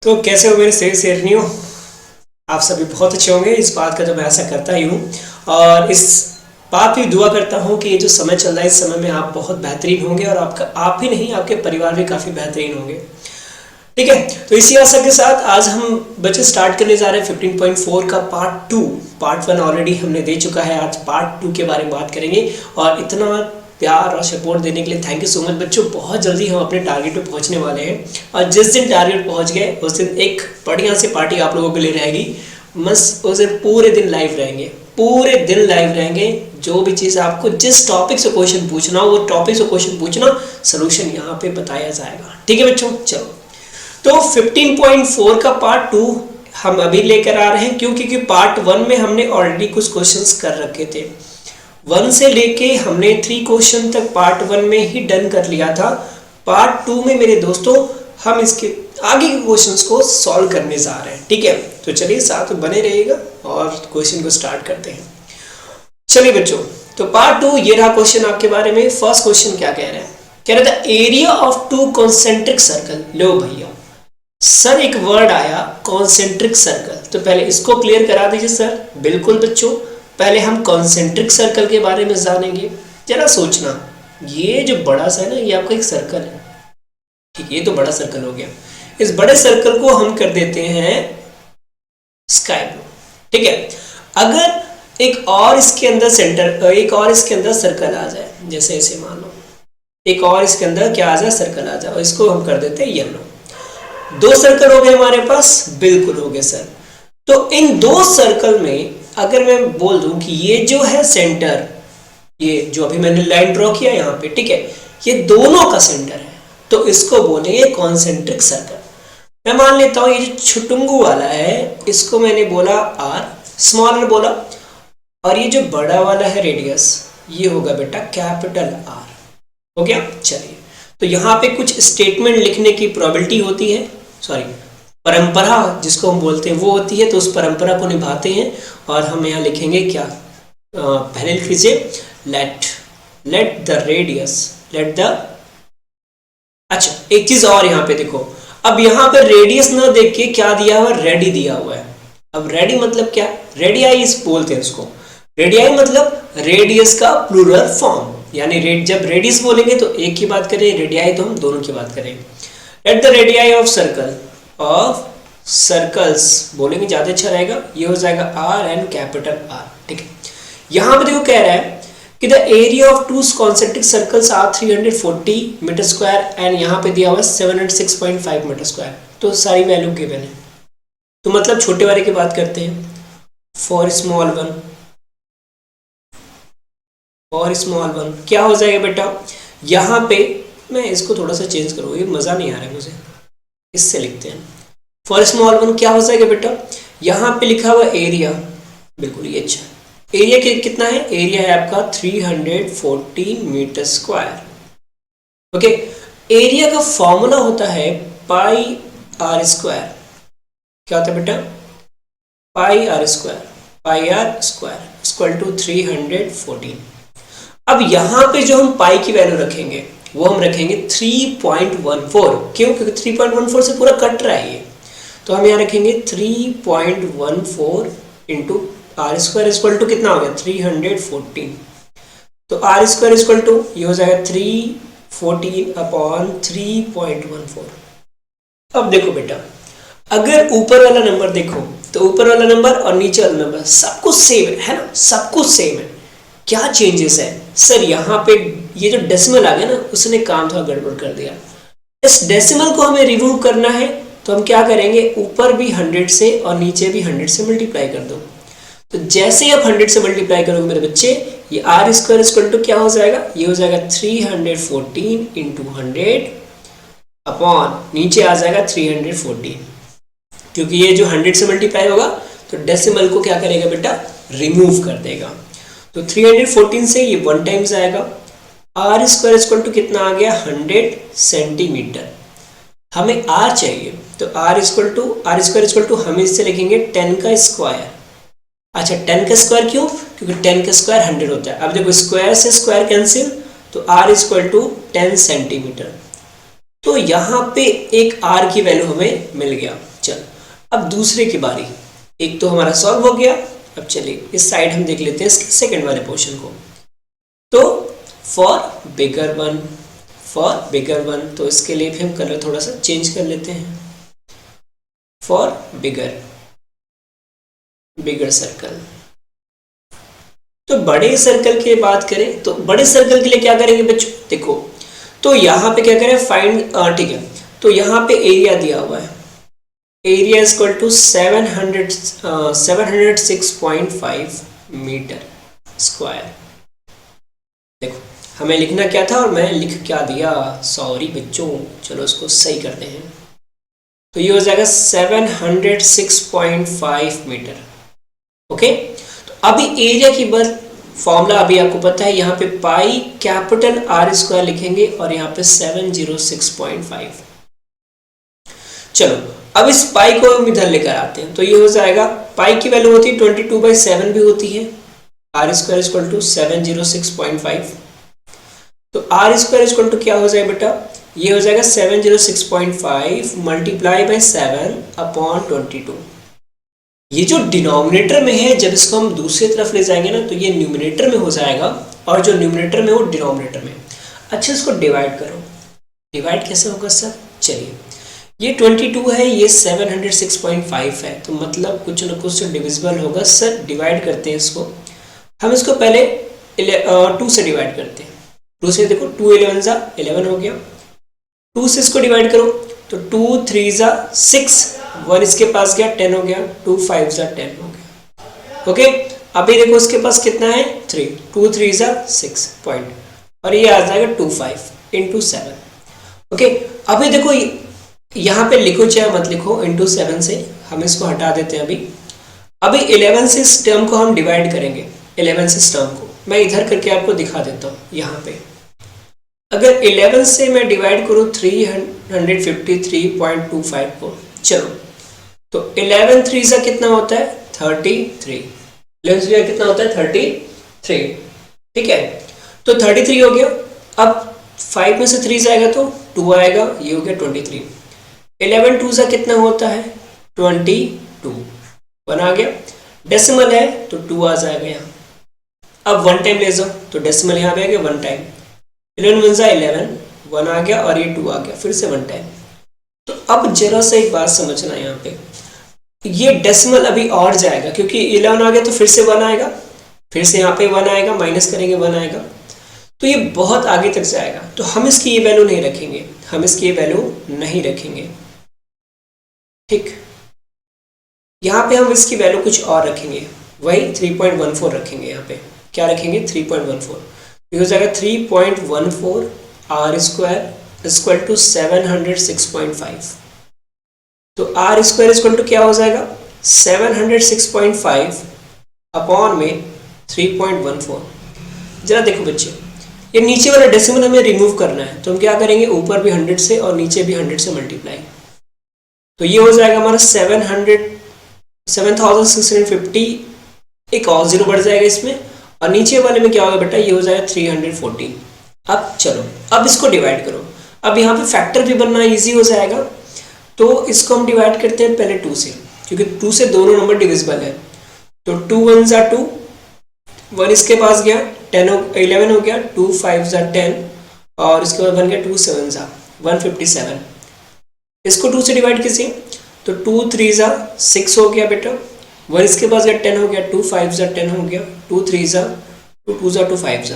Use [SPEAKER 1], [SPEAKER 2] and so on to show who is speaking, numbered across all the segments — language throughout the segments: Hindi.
[SPEAKER 1] तो कैसे हो मेरे सही शेरनियों। आप सभी बहुत अच्छे होंगे, इस बात का तो मैं आशा करता ही हूँ। और इस बात की दुआ करता हूँ कि ये जो समय चल रहा है इस समय में आप बहुत बेहतरीन होंगे और आप ही नहीं आपके परिवार भी काफ़ी बेहतरीन होंगे। ठीक है, तो इसी आशा के साथ आज हम बच्चे स्टार्ट करने जा रहे हैं 15.4 का पार्ट 2। पार्ट 1 ऑलरेडी हमने दे चुका है, आज पार्ट 2 के बारे में बात करेंगे। और इतना प्यार और सपोर्ट देने के लिए थैंक यू सो मच बच्चों। बहुत जल्दी हम अपने टारगेट पे पहुंचने वाले हैं और जिस दिन टारगेट पहुंच गए उस दिन एक बढ़िया सी पार्टी आप लोगों के लिए रहेगी। मस्त उस दिन पूरे दिन लाइव रहेंगे, पूरे दिन लाइव रहेंगे। जो भी चीज़ आपको जिस टॉपिक से क्वेश्चन पूछना हो वो टॉपिक से क्वेश्चन पूछना, सोल्यूशन यहाँ पे बताया जाएगा। ठीक है बच्चों, चलो तो 15.4 का पार्ट 2 हम अभी लेकर आ रहे हैं क्योंकि पार्ट 1 में हमने ऑलरेडी कुछ क्वेश्चंस कर रखे थे। 1 से लेके हमने 3 क्वेश्चन तक पार्ट 1 में ही डन कर लिया था। पार्ट 2 में मेरे दोस्तों हम इसके आगे के क्वेश्चंस को सॉल्व करने जा रहे हैं। ठीक है, तो चलिए साथ में बने रहिएगा और क्वेश्चन को स्टार्ट करते हैं। चलिए बच्चों, तो पार्ट 2 ये रहा क्वेश्चन आपके बारे में। फर्स्ट क्वेश्चन क्या कह रहा है? कह रहा था एरिया ऑफ 2 कॉन्सेंट्रिक सर्कल। लो भैया सर, एक वर्ड आया कॉन्सेंट्रिक सर्कल, तो पहले इसको क्लियर करा दीजिए सर। बिल्कुल बच्चों, पहले हम कॉन्सेंट्रिक सर्कल के बारे में जानेंगे। जरा सोचना, ये जो बड़ा सा है ना, ये आपका एक सर्कल है। ठीक है, ये तो बड़ा सर्कल हो गया। इस बड़े सर्कल को हम कर देते हैं स्काई ब्लू। ठीक है, अगर एक और इसके अंदर सर्कल आ जाए, जैसे ऐसे मान लो एक और इसके अंदर क्या आ जाए, सर्कल आ जाए, और इसको हम कर देते हैं येलो। 2 सर्कल हो गए हमारे पास, बिल्कुल हो गए सर। तो इन 2 सर्कल में अगर मैं बोल दूं कि ये जो है सेंटर, ये जो अभी मैंने लाइन ड्रॉ किया यहाँ पे, ठीक है, ये दोनों का सेंटर है, तो इसको बोलेंगे कॉन्सेंट्रिक सर्कल। मैं मान लेता हूँ ये जो छुटुंगू वाला है इसको मैंने बोला आर, स्मॉलर बोला, और ये जो बड़ा वाला है रेडियस, ये होगा बेटा कैपिटल आर। हो गया। चलिए, तो यहाँ पे कुछ स्टेटमेंट लिखने की प्रोबेबिलिटी होती है, सॉरी परंपरा जिसको हम बोलते हैं वो होती है, तो उस परंपरा को निभाते हैं और हम यहाँ लिखेंगे क्या, पहले लिख लीजिए लेट द रेडियस, अच्छा एक चीज और यहाँ पे देखो, अब यहाँ पे रेडियस ना देख के क्या दिया हुआ, रेडी दिया हुआ है। अब रेडी मतलब क्या, रेडियाई बोलते हैं उसको। रेडियाई मतलब रेडियस का प्लूरल फॉर्म, यानी जब रेडियस बोलेंगे तो एक की बात करें, रेडियाई तो हम दोनों की बात करें। Let the radii of circles बोलेंगे ज्यादा अच्छा रहेगा, ये हो जाएगा आर एंड कैपिटल आर। ठीक है, यहां पे देखो कह रहा है कि the area of 2 concentric circles are 340 metre square and यहाँ पे दिया हुआ है 706.5 मीटर स्क्वायर। तो सारी वैल्यू गिवन है, तो मतलब छोटे वाले की बात करते हैं। फॉर स्मॉल वन क्या हो जाएगा बेटा, यहाँ पे मैं इसको थोड़ा सा चेंज करूँ, ये मज़ा नहीं आ रहा है मुझे, इससे लिखते हैं। फॉर स्मॉल वन क्या हो जाएगा बेटा, यहाँ पे लिखा हुआ एरिया, बिल्कुल ये अच्छा, एरिया कितना है, एरिया है आपका 340 मीटर स्क्वायर। ओके, एरिया का फॉर्मूला होता है पाई आर स्क्वायर। क्या होता है बेटा, पाई आर स्क्वायर इक्वल टू 314। अब यहाँ पे जो हम पाई की वैल्यू रखेंगे वो हम रखेंगे 3.14। क्यों, क्योंकि 3.14 से पूरा कट रहा है ये, तो हम यहाँ रखेंगे 3.14 into r square equal to कितना हो गया 314। तो आर स्क्वायर इक्वल टू ये हो जाएगा 314 अपॉन 3.14। अब देखो बेटा, अगर ऊपर वाला नंबर देखो तो ऊपर वाला नंबर और नीचे वाला नंबर सब कुछ सेम है ना, सब कुछ सेम है। क्या चेंजेस है सर, यहाँ पे ये जो डेसिमल आ गया ना, उसने काम थोड़ा गड़बड़ कर दिया। इस डेसिमल को हमें रिमूव करना है, तो हम क्या करेंगे, ऊपर भी 100 से और नीचे भी 100 से मल्टीप्लाई कर दो। तो जैसे ही आप 100 से मल्टीप्लाई करोगे मेरे बच्चे, ये आर स्क्वायर इक्वल टू क्या हो जाएगा, ये हो जाएगा 314 इंटू 100 अपॉन नीचे आ जाएगा 314। क्योंकि ये जो 100 से मल्टीप्लाई होगा तो डेसिमल को क्या करेगा बेटा, रिमूव कर देगा। तो 314 से ये 1 टाइम्स आएगा। आर स्क्वायर इक्वल टू कितना आ गया, 100 सेंटीमीटर। हमें आर चाहिए, तो आर स्क्वायर इक्वल टू हम इससे लिखेंगे 10 का स्क्वायर। अच्छा 10 का स्क्वायर क्यों, क्योंकि 10 का स्क्वायर 100 होता है। अब देखो स्क्वायर से स्क्वायर कैंसिल, तो आर इक्वल टू 10 सेंटीमीटर। तो यहाँ पे एक आर की वैल्यू हमें मिल गया। चलो अब दूसरे की बारी, एक तो हमारा सॉल्व हो गया। अब चलिए इस साइड हम देख लेते हैं इसके सेकंड वाले पोर्शन को। तो फॉर बिगर वन, तो इसके लिए भी हम कलर थोड़ा सा चेंज कर लेते हैं। फॉर बिगर सर्कल, तो बड़े सर्कल की बात करें तो बड़े सर्कल के लिए क्या करेंगे बच्चों, देखो तो यहाँ पे क्या करें फाइंड, ठीक है, तो यहाँ पे एरिया दिया हुआ है, area is equal to 706.5 metre square. देखो हमें लिखना क्या था और मैं लिख क्या दिया, सॉरी बच्चों, चलो इसको सही करते हैं। तो ये हो जाएगा 706.5 मीटर। ओके, तो अभी एरिया की बात, फॉर्मूला अभी आपको पता है, यहाँ पे पाई कैपिटल आर स्क्वायर लिखेंगे और यहाँ पे 706.5। चलो अब इस पाई को हम इधर लेकर आते हैं, तो ये हो जाएगा, पाई की वैल्यू होती है 22/7 भी होती है, आर स्क्वायर इक्वल टू 706.5। तो आर स्क्वायर इक्वल टू क्या हो जाएगा बेटा, ये हो जाएगा 706.5 मल्टीप्लाई बाई 7/22। ये जो डिनोमिनेटर में है, जब इसको हम दूसरी तरफ ले जाएंगे ना तो ये न्यूमिनेटर में हो जाएगा और जो न्यूमिनेटर में वो डिनोमिनेटर में। अच्छा इसको डिवाइड करो, डिवाइड कैसे होगा सर, चलिए ये 22 है, ये 706.5 है, तो मतलब कुछ ना कुछ डिविजिबल होगा सर। डिवाइड करते हैं इसको, हम इसको पहले 2 से डिवाइड करते हैं। 2 से देखो 2 11 जा 11 हो गया, 2 से इसको डिवाइड करो तो 2 3 जा 6, 1 इसके पास गया 10 हो गया, 2 5 जा 10 हो गया। ओके, अभी देखो इसके पास कितना है 3, 2 3 जा 6 पॉइंट, और ये आ जाएगा 25 इंटू 7। ओके, अभी देखो यहाँ पे लिखो चाहे मत लिखो, इंटू 7 से हम इसको हटा देते हैं। अभी 11 से इस टर्म को हम डिवाइड करेंगे, 11 से इस टर्म को मैं इधर करके आपको दिखा देता हूँ। यहाँ पे अगर 11 से मैं डिवाइड करूँ 353.25 को, चलो तो 11 3 से कितना होता है 33, 11 से कितना होता है 33, ठीक है, तो 33 हो गया। अब 5 में से 3 जाएगा तो 2 आएगा, ये हो गया 23। 11 2 से कितना होता है 22, 1 आ गया, डेसिमल है तो 2 आ जाएगा यहाँ। अब 1 टाइम ले जाओ तो डेसिमल यहाँ पे आ गया 1 टाइम, 11 1 11, 1 आ गया और ये 2 आ गया, फिर से 1 टाइम। तो अब जरा सा एक बात समझना, यहाँ पे ये डेसिमल अभी और जाएगा क्योंकि 11 आ गया तो फिर से 1 आएगा, फिर से यहाँ पे 1 आएगा, माइनस करेंगे 1 आएगा, तो ये बहुत आगे तक जाएगा। तो हम इसकी ये वैल्यू नहीं रखेंगे, हम इसकी ये वैल्यू नहीं रखेंगे, ठीक। यहाँ पे हम इसकी वैल्यू कुछ और रखेंगे, वही 3.14 रखेंगे। यहाँ पे क्या रखेंगे 3.14, ये हो जाएगा 3.14 आर स्क्वायर इक्वल टू 706.5। तो आर स्क्वायर इक्वल टू क्या हो जाएगा 706.5 अपॉन में 3.14। जरा देखो बच्चे, ये नीचे वाला डेसिमल हमें रिमूव करना है, तो हम क्या करेंगे ऊपर भी 100 से और नीचे भी 100 से मल्टीप्लाई, तो ये हो जाएगा हमारा 7650, एक और जीरो बढ़ जाएगा इसमें, और नीचे वाले में क्या होगा बेटा ये हो जाएगा 314। अब चलो अब इसको डिवाइड करो, अब यहाँ पे फैक्टर भी बनना इजी हो जाएगा, तो इसको हम डिवाइड करते हैं पहले 2 से, क्योंकि 2 से दोनों नंबर डिविजिबल है। तो 2 1 जा 2, 1 इसके पास गया 11 हो गया, 2 5 जा 10 और इसके बाद बन गया 2 7 जा 157। इसको 2 से डिवाइड कीजिए तो 2 3 जा 6 हो गया बेटा, 1 इसके पास गया 10 हो गया, 2 5 जा 10 हो गया, 2 3 जा 2 जा 2 5 जा।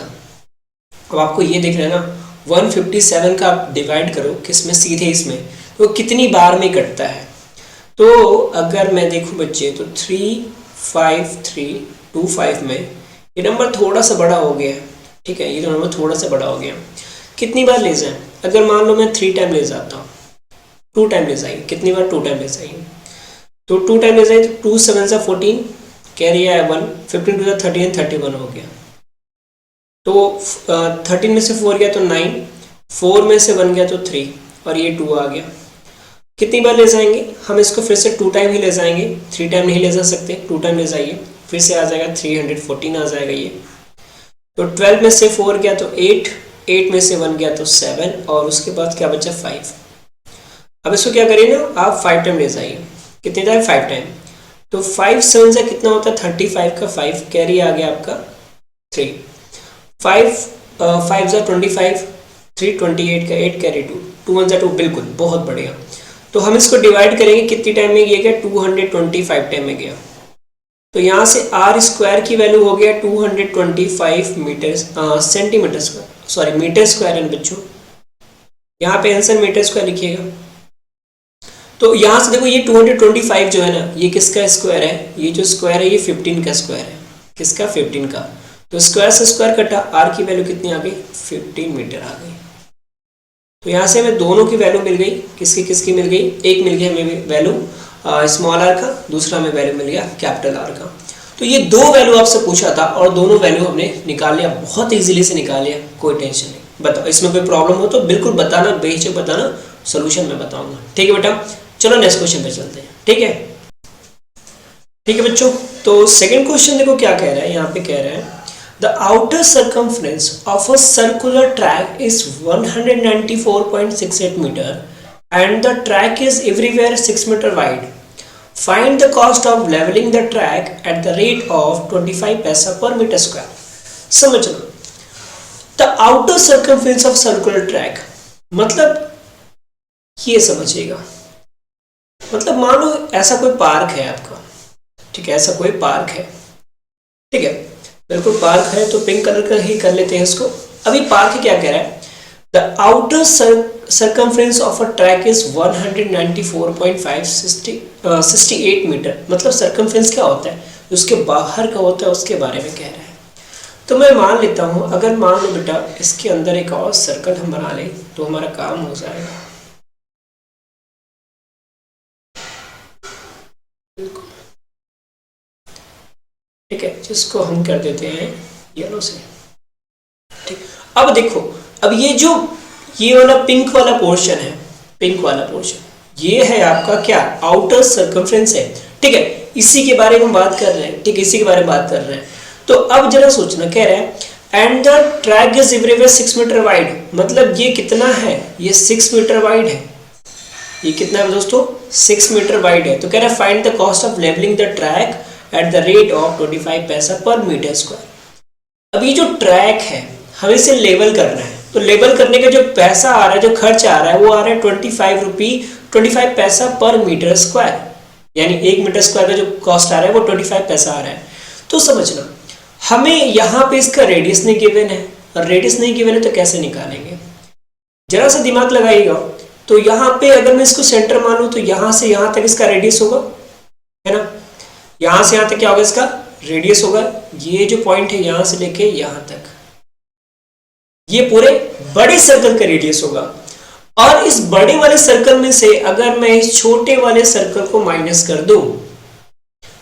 [SPEAKER 1] अब आपको ये देख रहे हैं ना 157 का आप डिवाइड करो किसमें, सीधे इसमें, तो कितनी बार में कटता है। तो अगर मैं देखूं बच्चे तो 35325 में ये नंबर थोड़ा सा बड़ा हो गया, ठीक है, ये नंबर थोड़ा सा बड़ा हो गया। कितनी बार ले जाएं, अगर मान लो मैं 3 टाइम ले जाता हूँ, 2 टाइम ले जाइए, कितनी बार 2 टाइम ले जाइए, तो 2 टाइम ले जाइए तो 2 7 जा 14, कैरी आया 1, 15 2 जा 13, 31 हो गया। तो 13 में से 4 गया तो 9, 4 में से 1 गया तो 3 और ये 2 आ गया। कितनी बार ले जाएंगे हम इसको, फिर से 2 टाइम ही ले जाएंगे, 3 टाइम नहीं ले जा सकते, 2 टाइम ले जाइए, फिर से आ जाएगा 314 आ जाएगा ये। तो 12 में से 4 गया तो 8, 8 में से 1 गया तो 7 और उसके बाद क्या बचा 5। अब इसको क्या करिए ना आप 5 टाइम ले जाइए, कितने टाइम 5 टाइम, तो 5 7 से कितना होता है 35 का 5 कैरी आ गया आपका 3, 5 5 जा 25, 3 28 का 8 कैरी 2, 2 1 जा 2, बिल्कुल बहुत बढ़िया। तो हम इसको डिवाइड करेंगे कितनी टाइम में ये गया 225 टाइम में गया, तो यहाँ से आर स्क्वायर की वैल्यू हो गया 225 metre centimetre square, sorry metre square है बच्चों, यहाँ पे आंसर मीटर स्क्वायर लिखिएगा। तो यहाँ से देखो ये 225 जो है ना ये किसका स्क्वायर है, ये जो स्क्वायर है ये 15 का स्क्वायर है, किसका 15 का, तो स्क्वायर से स्क्वायर कटा, आर की वैल्यू कितनी आ गई 15 मीटर आ गई। तो यहाँ से हमें दोनों की वैल्यू मिल गई, किसकी किसकी मिल गई, एक मिल गया हमें वैल्यू स्मॉल आर का, दूसरा हमें वैल्यू मिल गया कैपिटल आर का। तो ये दो वैल्यू आपसे पूछा था और दोनों वैल्यू हमने निकाल लिया, बहुत इजीली से निकाल लिया, कोई टेंशन नहीं। बताओ इसमें कोई प्रॉब्लम हो तो बिल्कुल बताना, बेहिचक बताना, सोल्यूशन मैं बताऊंगा, ठीक है बेटा। चलो नेक्स्ट क्वेश्चन पे चलते हैं, ठीक है, ठीक है बच्चों। तो सेकंड क्वेश्चन देखो क्या कह रहा है, यहाँ पे कह रहा है the outer circumference of a circular track is 194.68 metre and the track is everywhere 6 meter wide. Find the cost of leveling the track at the rate of 25 पैसा per meter square. समझना, the outer circumference of circular track मतलब ये समझिएगा, मतलब मान लो ऐसा कोई पार्क है आपका, ठीक है, ऐसा कोई पार्क है, ठीक है, बिल्कुल पार्क है, तो पिंक कलर का ही कर लेते हैं इसको। अभी पार्क क्या कह रहा है, the outer circumference of a track is 194.568 metre, मतलब circumference क्या होता है, उसके बाहर का होता है, उसके बारे में कह रहा है। तो मैं मान लेता हूं, अगर मान लो बेटा इसके अंदर एक और सर्कल हम बना लें तो हमारा काम हो जाएगा। ठीक है, जिसको हम कर देते हैं येलो से, ठीक। अब देखो, अब ये वाला पिंक वाला पोर्शन है, पिंक वाला पोर्शन ये है आपका क्या, आउटर सर्कमफ्रेंस है, ठीक है, इसी के बारे में बात कर रहे हैं, ठीक, इसी के बारे में बात कर रहे हैं। तो अब जरा सोचना, कह रहे हैं and the track is everywhere 6 metre wide, मतलब ये कितना है, ये 6 मीटर वाइड है, ये कितना है दोस्तों 6 मीटर वाइड है। तो कह रहा है find the cost of levelling the track at the rate of 25 paisa पर मीटर स्क्वायर। अब ये जो ट्रैक है हमें इसे लेवल करना है, तो लेवल करने का जो पैसा आ रहा है, जो खर्च आ रहा है, वो आ रहा है 25 पैसा पर मीटर स्क्वायर, यानी 1 मीटर स्क्वायर का जो कॉस्ट आ रहा है वो 25 पैसा आ रहा है। तो समझना, हमें यहाँ पे इसका रेडियस नहीं गिवन है, और रेडियस नहीं गिवन है तो कैसे निकालेंगे, जरा सा दिमाग लगाइएगा। तो यहाँ पे अगर मैं इसको सेंटर मानूं तो यहाँ से यहाँ तक इसका रेडियस होगा, है ना, यहाँ से यहाँ तक क्या होगा, इसका रेडियस होगा, ये जो पॉइंट है यहाँ से लेके यहाँ तक, ये पूरे बड़े सर्कल का रेडियस होगा। और इस बड़े वाले सर्कल में से अगर मैं इस छोटे वाले सर्कल को माइनस कर दूं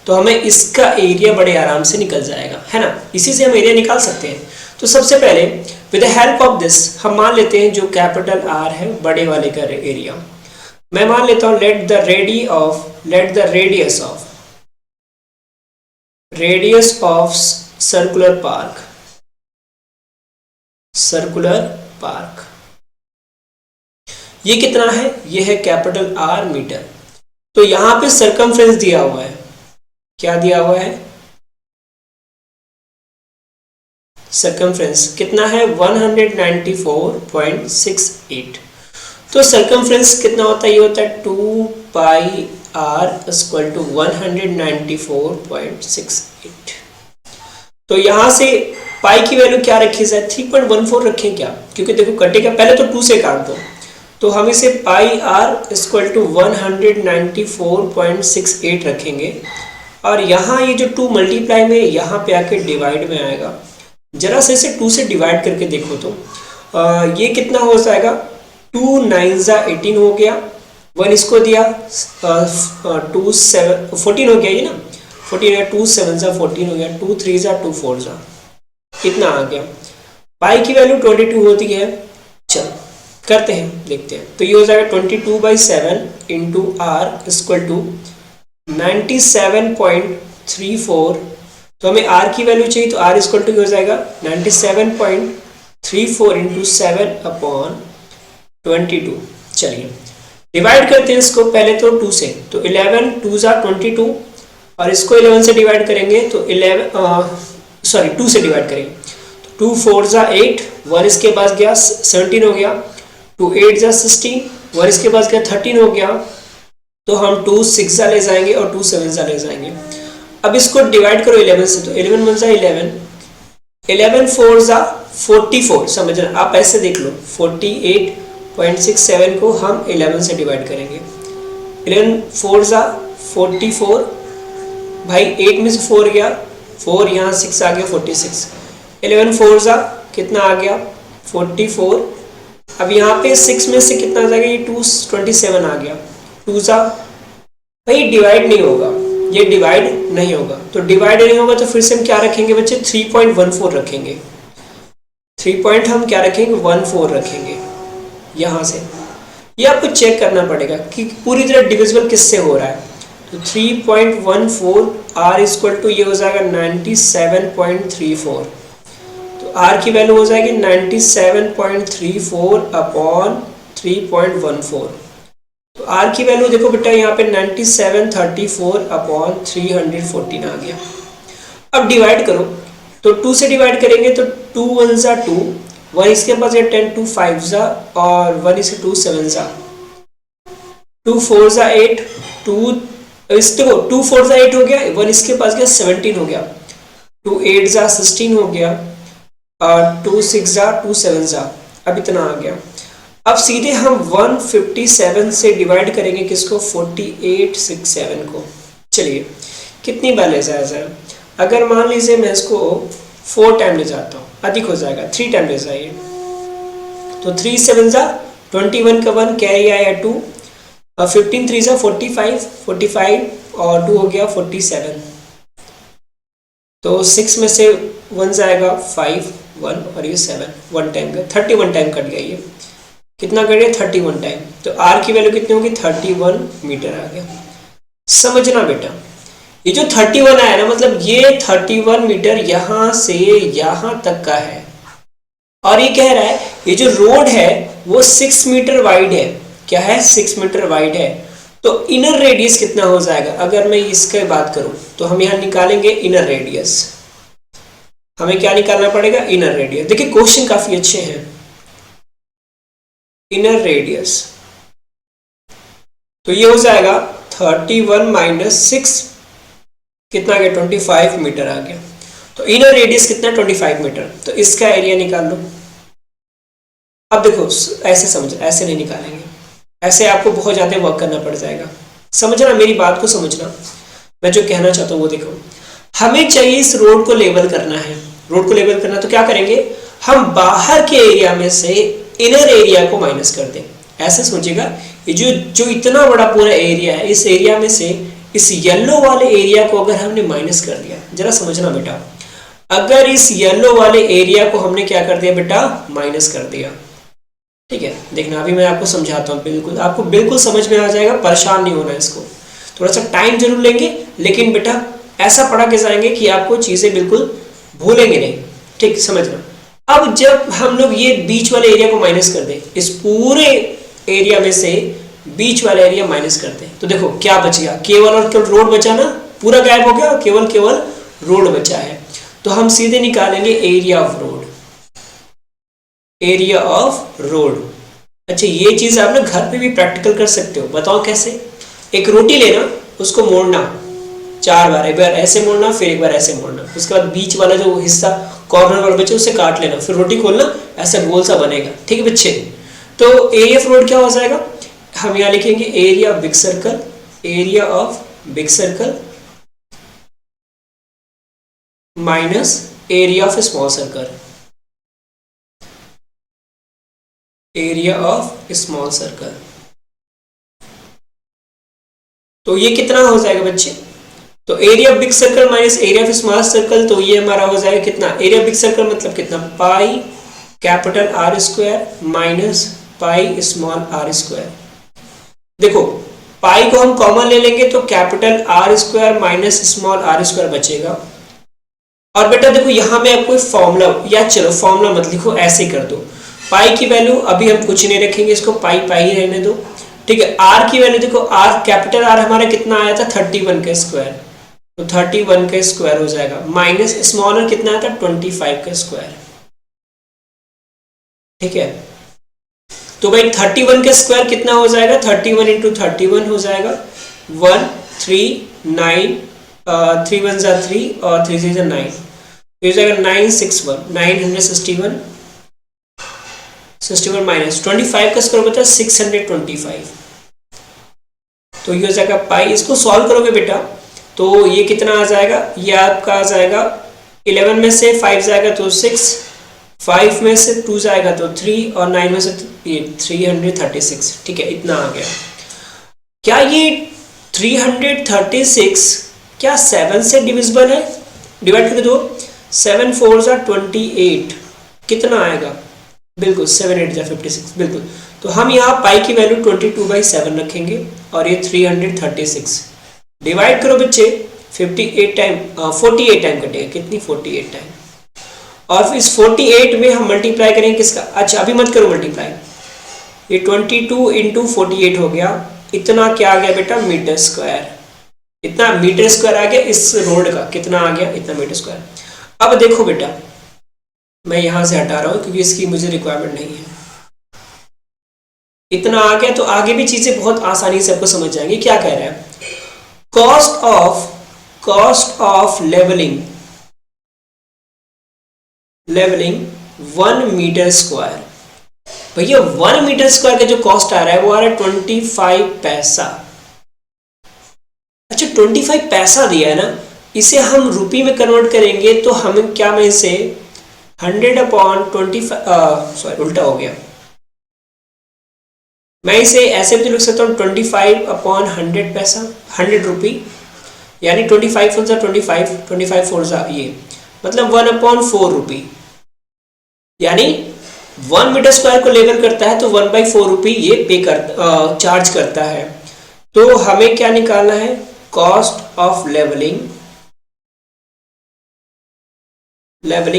[SPEAKER 1] तो हमें इसका एरिया बड़े आराम से निकल जाएगा, है ना, इसी से हम एरिया निकाल सकते हैं। तो सबसे पहले with the help of this हम मान लेते हैं जो कैपिटल आर है बड़े वाले का एरिया, मैं मान लेता हूं let the radius of circular park ये कितना है, ये है कैपिटल आर मीटर। तो यहां पे सर्कमफ्रेंस दिया हुआ है, क्या दिया हुआ है, सर्कमफ्रेंस कितना है 194.68। तो सर्कमफ्रेंस कितना होता है, ये होता है 2 पाई आर इक्वल टू 194.68। तो यहां से पाई की वैल्यू क्या रखी जाए, 3.14 रखें क्या, क्योंकि देखो कटेगा, पहले तो 2 से काट दो, तो हम इसे पाई आर इक्वल टू 194.68 रखेंगे। और यहाँ ये जो 2 मल्टीप्लाई में यहाँ पे आके डिवाइड में आएगा, जरा से इसे 2 से डिवाइड करके देखो तो ये कितना हो जाएगा, 2 9 जा 18 हो गया, 1 इसको दिया 2 7 14 हो गया, ये ना 14 2 7 जा 14 हो गया, 2 3 जा 2 4 जा कितना आ गया, पाई की वैल्यू 22 होती है। चलो करते हैं, देखते हैं। तो ये हो जाएगा 22/7 इंटू आर इक्वल टू 97.34। तो हमें r की वैल्यू चाहिए, तो r इक्वल टू हो जाएगा 97.34 इंटू 7/22। चलिए डिवाइड करते हैं इसको पहले तो 2 से, तो 11 2 जा 22 और इसको 11 से डिवाइड करेंगे तो 2 से डिवाइड करेंगे तो 2 4 जा 8, 1 इसके पास गया 17 हो गया, 2 8 जा 16, 1 इसके पास गया 13 हो गया, तो हम 2 6 जा ले जाएंगे और 2 7 जा ले जाएंगे। अब इसको डिवाइड करो 11 से, तो 11 1 जा 11, 11 4 जा 44, समझना आप ऐसे देख लो 48.67 को हम 11 से डिवाइड करेंगे, 11 4 जा 44, भाई 8 में से 4 गया 4, यहाँ 6 आ गया 46, 11 4 जा कितना आ गया 44, अब यहाँ पे 6 में से कितना आ जाएगा, ये 27 आ गया, 2 जा भाई डिवाइड नहीं होगा, ये डिवाइड नहीं होगा, तो डिवाइड नहीं होगा तो फिर से हम क्या रखेंगे बच्चे 3.14 रखेंगे, 3 पॉइंट हम क्या रखेंगे 14 रखेंगे यहाँ से। ये आपको चेक करना पड़ेगा कि पूरी तरह डिविजिबल किससे हो रहा है, तो 3.14 r इक्वल टू ये हो जाएगा 97.34, तो r की वैल्यू हो जाएगी 97.34 अपॉन 3.14, तो r की वैल्यू देखो बेटा यहाँ पे 9734 अपॉन 314 आ गया। अब डिवाइड करो, तो 2 से डिवाइड करेंगे तो 2 1 जा 2, 1 इसके पास है 10, 2 5 जा और 1 इसके 2 7 जा, 2 4 जा 8, 2 4 जा 8 हो गया, 1 इसके पास गया 17 हो गया, 2 8 जा 16 हो गया और 2 6 जा 2 7 जा, अब इतना आ गया। अब सीधे हम 157 से डिवाइड करेंगे किसको 4867 को। चलिए कितनी बार ले जाया जाए, अगर मान लीजिए मैं इसको 4 टाइम ले जाता हूँ, अधिक हो जाएगा, 3 टाइम ले जाइए, तो 3 7 जा 21 का 1 कैरी आया 2 और 15 3 जा 45 और 2 हो गया 47, तो 6 में से 1 जाएगा 5 1 और ये 7 1 टाइम का 31 टाइम कट गया, ये कितना कट गया 31 टाइम, तो r की वैल्यू कितनी होगी 31 मीटर आ गया। समझना बेटा ये जो 31 आया ना, मतलब ये 31 मीटर यहाँ से यहाँ तक का है, और ये कह रहा है ये जो रोड है वो 6 मीटर वाइड है, क्या है 6 मीटर वाइड है, तो इनर रेडियस कितना हो जाएगा, अगर मैं इसकी बात करूं तो हम यहाँ निकालेंगे इनर रेडियस, हमें क्या निकालना पड़ेगा इनर रेडियस। देखिए क्वेश्चन काफी अच्छे हैं, इनर रेडियस तो ये हो जाएगा 31 माइनस 6 कितना आ गया 25 मीटर आ गया, तो इनर रेडियस कितना 25 मीटर, तो इसका एरिया निकाल लो। अब देखो ऐसे समझ, ऐसे नहीं निकालेंगे, ऐसे आपको बहुत ज्यादा वर्क करना पड़ जाएगा। समझना मेरी बात को, समझना मैं जो कहना चाहता हूँ वो देखो, हमें चाहिए इस रोड को लेवल करना है, रोड को लेवल करना तो क्या करेंगे हम बाहर के एरिया में से इनर एरिया को माइनस कर दें। ऐसे सोचिएगा ये जो इतना बड़ा पूरा एरिया है, इस एरिया में से इस येलो वाले एरिया को अगर हमने माइनस कर दिया, जरा समझना बेटा, अगर इस येलो वाले एरिया को हमने क्या कर दिया बेटा माइनस कर दिया, ठीक है, देखना अभी मैं आपको समझाता हूँ, बिल्कुल आपको बिल्कुल समझ में आ जाएगा, परेशान नहीं होना, इसको थोड़ा सा टाइम जरूर लेंगे लेकिन बेटा ऐसा पढ़ा के जाएंगे कि आपको चीजें बिल्कुल भूलेंगे नहीं, ठीक समझना। अब जब हम लोग ये बीच वाले एरिया को माइनस कर दें, इस पूरे एरिया में से बीच वाला एरिया माइनस कर दें, तो देखो क्या बच गया, केवल और केवल रोड बचा ना, पूरा गायब हो गया, केवल रोड बचा है, तो हम सीधे निकालेंगे area of road, area of road. अच्छा ये चीज आप ना घर पे भी प्रैक्टिकल कर सकते हो, बताओ कैसे। एक रोटी लेना, उसको मोड़ना 4 बार, एक बार ऐसे मोड़ना फिर एक बार ऐसे मोड़ना, उसके बाद बीच वाला जो हिस्सा कॉर्नर वाला बचे उसे काट लेना, फिर रोटी खोलना, ऐसा गोल सा बनेगा, ठीक है बच्चे। तो एरिया ऑफ रोड क्या हो जाएगा, हम यहाँ लिखेंगे area of big circle, area of big circle minus area of small circle, area of small circle. तो ये कितना हो जाएगा बच्चे, तो area of big circle minus area of small circle, तो ये हमारा हो जाएगा कितना, एरिया ऑफ बिग सर्कल मतलब कितना pi capital R square minus pi small R square. देखो पाई को हम कॉमन ले लेंगे तो capital R square minus small R square बचेगा। और बेटा देखो यहाँ में आपको फॉर्मूला, या चलो फॉर्मूला मत लिखो, ऐसे कर दो, पाई की वैल्यू अभी हम कुछ नहीं रखेंगे, इसको पाई पाई ही रहने दो, ठीक है। आर की वैल्यू देखो, आर कैपिटल आर हमारा कितना आया था 31 का स्क्वायर, तो 31 का स्क्वायर हो जाएगा, माइनस स्मॉल आर कितना आया था 25 का स्क्वायर। ठीक है, तो भाई 31 का स्क्वायर कितना हो जाएगा, 31 इंटू 31 हो जाएगा 139, 3 1 जा 3 और 3 6 जा 9, हो जाएगा 961, 961 61 माइनस 25 का स्क्वायर बता 625, तो ये हो जाएगा पाई। इसको सॉल्व करोगे बेटा तो ये कितना आ जाएगा, ये आपका आ जाएगा 11 में से 5 जाएगा तो 6, 5 में से 2 जाएगा तो 3 और 9 में से 336। ठीक है, इतना आ गया। क्या ये 336 क्या 7 से डिविजिबल है? डिवाइड करके दो, 7 4 जा 28, कितना आएगा, बिल्कुल 7 8 जा 56, बिल्कुल। तो हम यहाँ पाई की वैल्यू 22/7 रखेंगे और ये 336 डिवाइड करो बच्चे 48 टाइम 48 टाइम कटेगा, कितनी 48 टाइम, और फिर इस 48 में हम मल्टीप्लाई करेंगे किसका, अच्छा अभी मत करो मल्टीप्लाई, ये 22 इंटू 48 हो गया, इतना क्या आ गया बेटा मीटर स्क्वायर, इतना मीटर स्क्वायर आ गया इस रोड का, कितना आ गया इतना मीटर स्क्वायर। अब देखो बेटा मैं यहां से हटा रहा हूं क्योंकि इसकी मुझे रिक्वायरमेंट नहीं है, इतना आ गया, तो आगे भी चीजें बहुत आसानी से आपको समझ जाएंगी। क्या कह रहा है, cost of levelling 1 metre square, भैया 1 मीटर स्क्वायर का जो कॉस्ट आ रहा है वो आ रहा है 25 पैसा। अच्छा 25 पैसा दिया है ना, इसे हम रुपये में कन्वर्ट करेंगे तो हम क्या, में से 100/25 सॉरी उल्टा हो गया, मैं इसे ऐसे भी लिख सकता हूँ 25/100 पैसा, 100 रुपी, यानी 25 4 25 25 4 जा ये मतलब 1/4 रुपी, यानी 1 मीटर स्क्वायर को लेवल करता है तो 1/4 रुपी ये चार्ज करता है। तो हमें क्या निकालना है, कॉस्ट ऑफ लेवलिंग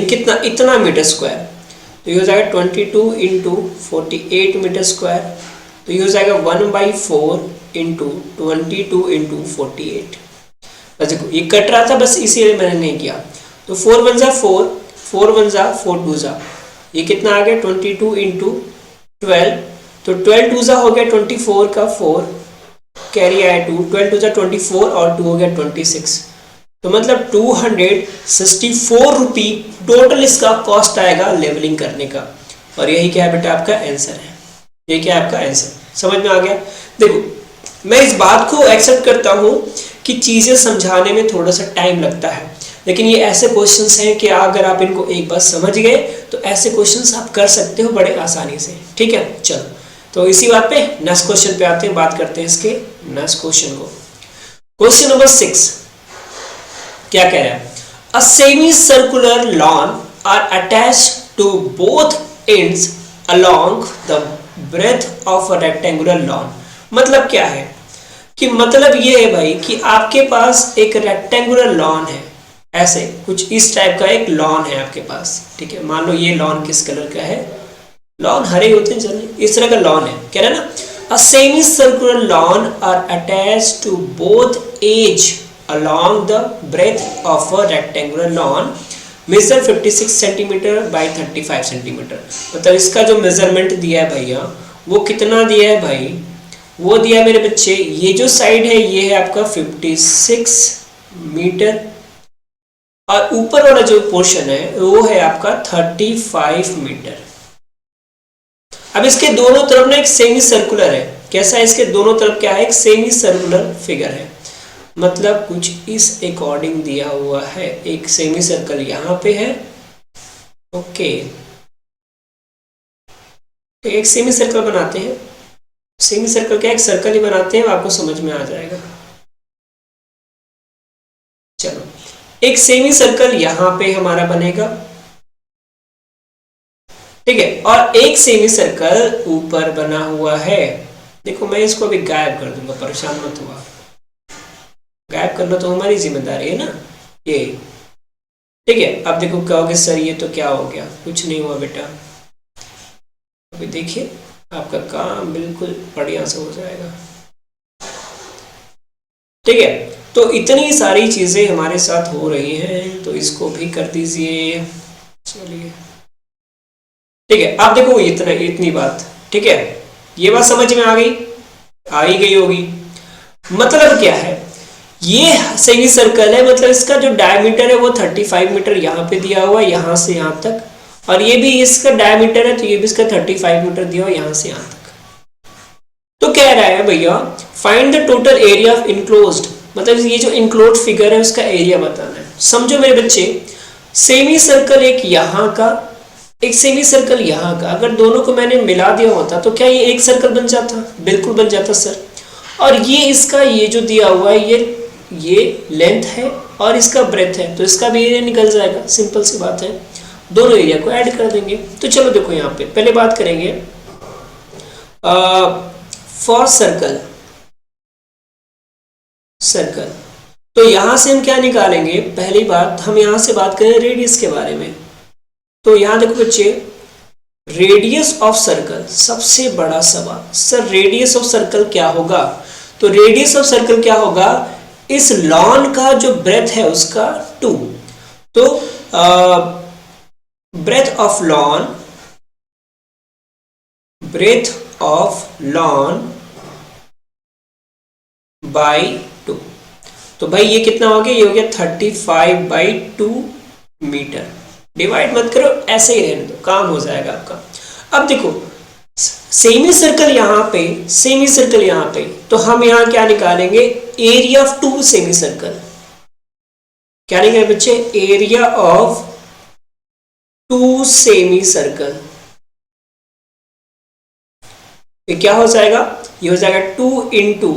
[SPEAKER 1] कितना, इतना मीटर स्क्वायर, तो ये हो जाएगा 22 इंटू 48 मीटर स्क्वायर, तो ये हो जाएगा 1/4 इंटू 22 इंटू 48। बस देखो ये कट रहा था, बस इसीलिए मैंने नहीं किया, तो 4 1 जा 4, 4 1 जा 4 2 जा, ये कितना आ गया 22 इंटू 12, तो 12 2 जा हो गया 24 का 4, कैरी आया 2, 12 2 जा 24 और 2 हो गया 26, तो मतलब 264 रुपी टोटल इसका कॉस्ट आएगा लेवलिंग करने का। और यही क्या है बेटा आपका आंसर है, ये क्या है आपका आंसर, समझ में आ गया। देखो मैं इस बात को एक्सेप्ट करता हूँ कि चीज़ें समझाने में थोड़ा सा टाइम लगता है, लेकिन ये ऐसे क्वेश्चंस हैं कि अगर आप इनको एक बार समझ गए तो ऐसे क्वेश्चंस आप कर सकते हो बड़े आसानी से। ठीक है, चलो तो इसी बात पे नेक्स्ट क्वेश्चन पे आते हैं, बात करते हैं इसके नेक्स्ट क्वेश्चन को। क्वेश्चन नंबर 6 क्या कह रहा है, a semi circular lawn are attached to both ends along the breadth of a rectangular lawn. मतलब क्या है कि मतलब ये है भाई कि आपके पास एक रेक्टेंगुलर लॉन है, ऐसे कुछ इस टाइप का एक लॉन है आपके पास। ठीक है, मान लो ये लॉन किस कलर का है, लॉन हरे होते हैं जनरली, इस तरह का लॉन है, कह रहा है ना, a semi circular lawn are attached to both edge along the breadth of a rectangular lawn measure 56 centimetre by 35 centimetre. मतलब इसका जो मेजरमेंट दिया है भैया वो कितना दिया है भाई, वो दिया है मेरे बच्चे, ये जो साइड है ये है आपका 56 मीटर और ऊपर वाला जो पोर्शन है वो है आपका 35 मीटर। अब इसके दोनों तरफ ना एक सेमी सर्कुलर है, कैसा है, इसके दोनों तरफ क्या है, एक सेमी सर्कुलर फिगर है, मतलब कुछ इस अकॉर्डिंग दिया हुआ है, एक सेमी सर्कल यहां पे है। ओके, तो एक सेमी सर्कल बनाते हैं, सेमी सर्कल क्या एक सर्कल ही बनाते हैं, आपको समझ में आ जाएगा। चलो एक सेमी सर्कल यहां पे हमारा बनेगा, ठीक है, और एक सेमी सर्कल ऊपर बना हुआ है। देखो मैं इसको अभी गायब कर दूंगा, परेशान मत हुआ, गायब करना तो हमारी जिम्मेदारी है ना ये। ठीक है, अब देखो कहोगे सर ये तो क्या हो गया, कुछ नहीं हुआ बेटा। अभी देखिए आपका काम बिल्कुल बढ़िया से हो जाएगा। ठीक है, तो इतनी सारी चीजें हमारे साथ हो रही हैं, तो इसको भी कर दीजिए। चलिए ठीक है, आप देखो इतनी बात। ठीक है, ये बात समझ में आ ही गई होगी। मतलब क्या है, ये सेमी सर्कल है, मतलब इसका जो डायमीटर है वो 35 मीटर यहाँ पे दिया हुआ है, यहाँ से यहाँ तक, और ये भी इसका डायमीटर है, तो ये भी इसका 35 मीटर दिया हुआ है, यहाँ से यहाँ तक। तो कह रहा है भैया find the total area of enclosed, मतलब ये जो इनक्लोज्ड फिगर है उसका एरिया बताना है। समझो मेरे बच्चे, सेमी सर्कल एक यहाँ का, एक सेमी सर्कल यहाँ का, अगर दोनों को मैंने मिला दिया होता तो क्या ये एक सर्कल बन जाता? बिल्कुल बन जाता सर। और ये इसका ये जो दिया हुआ है ये लेंथ है और इसका ब्रेथ है, तो इसका भी एरिया निकल जाएगा। सिंपल सी बात है, दोनों एरिया को ऐड कर देंगे। तो चलो देखो यहाँ पे पहले बात करेंगे फॉर सर्कल। तो यहां से हम क्या निकालेंगे? पहली बात हम यहां से बात करें रेडियस के बारे में। तो यहां देखो बच्चे, रेडियस ऑफ सर्कल सबसे बड़ा सवाल, सर रेडियस ऑफ सर्कल क्या होगा? तो रेडियस ऑफ सर्कल क्या होगा? इस लॉन का जो ब्रेथ है उसका 2, तो ब्रेथ ऑफ लॉन बाई 2। तो भाई ये कितना हो गया? ये हो गया 35/2 मीटर। डिवाइड मत करो, ऐसे ही रहने दो, काम हो जाएगा आपका। अब देखो सेमी सर्कल यहाँ पे, तो हम यहाँ क्या निकालेंगे? Area of 2 semi circle. क्या निकालेंगे बच्चे? Area of 2 semi circle. ये क्या हो जाएगा? ये हो जाएगा 2 into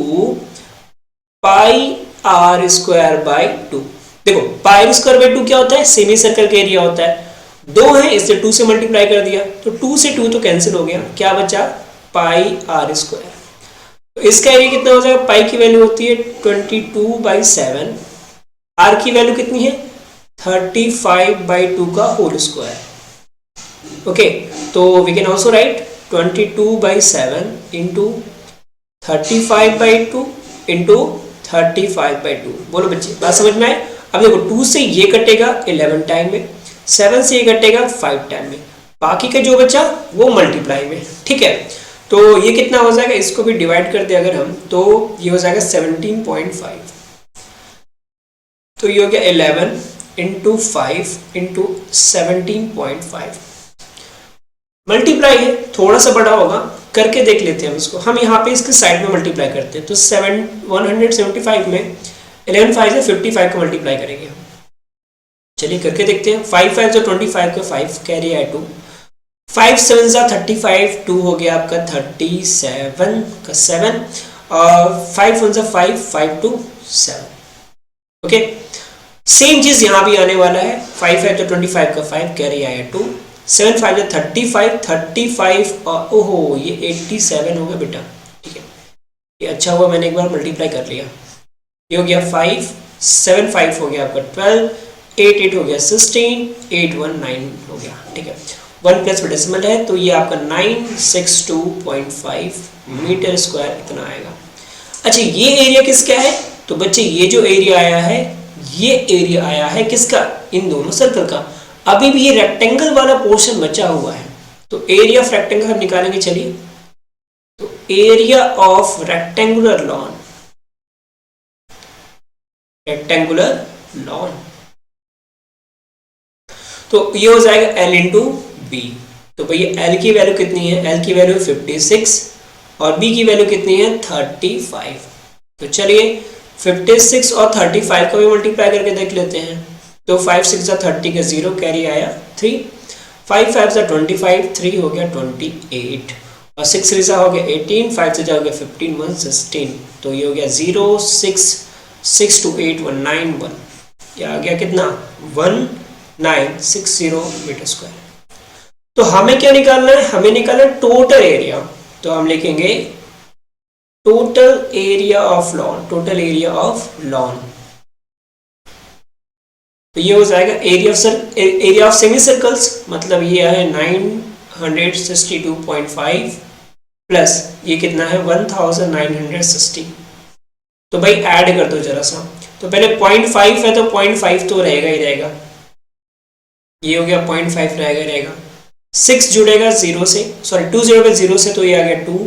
[SPEAKER 1] pi R square by 2। देखो पाई स्क्वायर बाई 2 क्या होता है? सेमी सर्कल का एरिया होता है। 2 है, इससे 2 से मल्टीप्लाई कर दिया, तो 2 से 2 तो कैंसिल हो गया, क्या बचा? पाई आर स्क्वायर। तो इसका एरिया कितना हो जाएगा? पाई की वैल्यू होती है 22/7, आर की वैल्यू कितनी है? 35/2 का होल स्क्वायर। ओके, तो we can also write 22/7 into 35/2 into 35/2। बोलो बच्चे, बात समझ में आए? अब देखो 2 से ये कटेगा 11 टाइम में, 7 से ये कटेगा 5 टाइम में, बाकी का जो बचा वो मल्टीप्लाई में। ठीक है, तो ये कितना हो जाएगा? इसको भी डिवाइड कर दे अगर हम, तो ये हो जाएगा 17.5। तो ये हो गया 11 इंटू 5 इंटू 17.5। मल्टीप्लाई है, थोड़ा सा बड़ा होगा, करके देख लेते हैं हम इसको। हम यहाँ पे इसके साइड में मल्टीप्लाई करते हैं, तो 175 में 11 5 से 55 का मल्टीप्लाई करेंगे हम। चलिए करके देखते हैं। 5 5 जो 25 का 5 कैरी है 2, 5 7 जा 35, 2 हो गया आपका 37 का 7, और 5 1 जा 5, 5 2 7। ओके, सेम चीज यहाँ भी आने वाला है। 5 5 जो 25 का 5 कैरी आया 2, 7 5 जो 35 और ओहो ये 87 हो गया बेटा। ठीक है, ये अच्छा हुआ मैंने एक बार मल्टीप्लाई कर लिया। ये हो गया 5 7 5 हो गया आपका 12, 8 8 हो गया 16, 8 1 9 हो गया। ठीक है, 1 प्लस डेसिमल है, तो ये आपका 962.5 मीटर स्क्वायर इतना आएगा। अच्छा, ये एरिया किसका है? तो बच्चे ये जो एरिया आया है, ये एरिया आया है किसका? इन दोनों सर्कल का। अभी भी ये रेक्टेंगल वाला पोर्शन बचा हुआ है, तो एरिया ऑफ रेक्टेंगल हम निकालेंगे। चलिए, तो एरिया ऑफ रेक्टेंगुलर लॉन, तो ये हो जाएगा L इंटू बी। तो भैया L की वैल्यू कितनी है? L की वैल्यू 56 और B की वैल्यू कितनी है? 35। तो चलिए 56 और 35 का भी मल्टीप्लाई करके देख लेते हैं। तो 5 6 जा 30 का 0 कैरी आया 3, 5 5 जा 25, 3 हो गया 28, और 6 3 हो गया 18, 5 से जा हो गया 15, 1 16। तो ये हो गया 0 6 6 2 8 1 9 1, ये आ गया कितना? 1960 मीटर स्क्वायर। तो हमें क्या निकालना है? हमें निकालना है टोटल एरिया। तो हम लिखेंगे टोटल एरिया ऑफ लॉन। तो ये हो जाएगा एरिया ऑफ सेमी सर्कल्स, मतलब ये है 962.5 प्लस ये कितना है 1960। तो भाई ऐड कर दो जरा सा। तो पहले 0.5 है तो 0.5 तो रहेगा ही रहेगा, ये हो गया 0.5 रहेगा ही रहेगा। 6 जुड़ेगा 0 से, सॉरी 2 जुड़ेगा 0 से तो ये आ गया 2।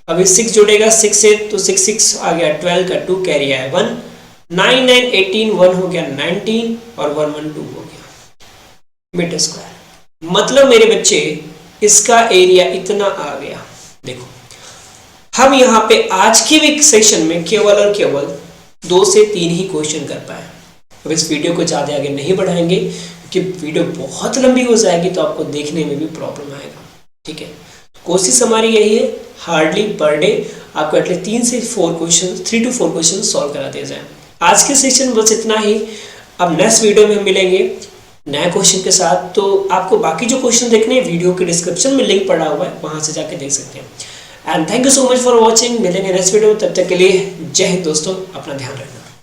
[SPEAKER 1] अभी 6 जुड़ेगा 6 से तो 6 6 आ गया 12 का 2 कैरी आया 1। 9 9 18 1 हो गया 19 और 1 1 2 हो गया मीटर स्क्वायर। मतलब मेरे बच्चे इसका एरिया इतना आ गया। देखो हम यहाँ पे आज के भी सेशन में केवल और केवल 2 से 3 ही क्वेश्चन कर पाए। अब इस वीडियो को ज़्यादा आगे नहीं बढ़ाएंगे क्योंकि वीडियो बहुत लंबी हो जाएगी तो आपको देखने में भी प्रॉब्लम आएगा, ठीक है। कोशिश हमारी यही है हार्डली पर डे आपको एटलीस्ट 3 से 4 क्वेश्चन 3 to 4 क्वेश्चन सॉल्व करा दिया जाए। आज के सेशन बस इतना ही। अब नेक्स्ट वीडियो में हम मिलेंगे नए क्वेश्चन के साथ। तो आपको बाकी जो क्वेश्चन देखने हैं वीडियो के डिस्क्रिप्शन में लिंक पड़ा हुआ है, वहां से जाके देख सकते हैं। And thank you so much for watching. मिलेंगे नेक्स्ट वीडियो में, तब तक के लिए जय हिंद दोस्तों, अपना ध्यान रखना।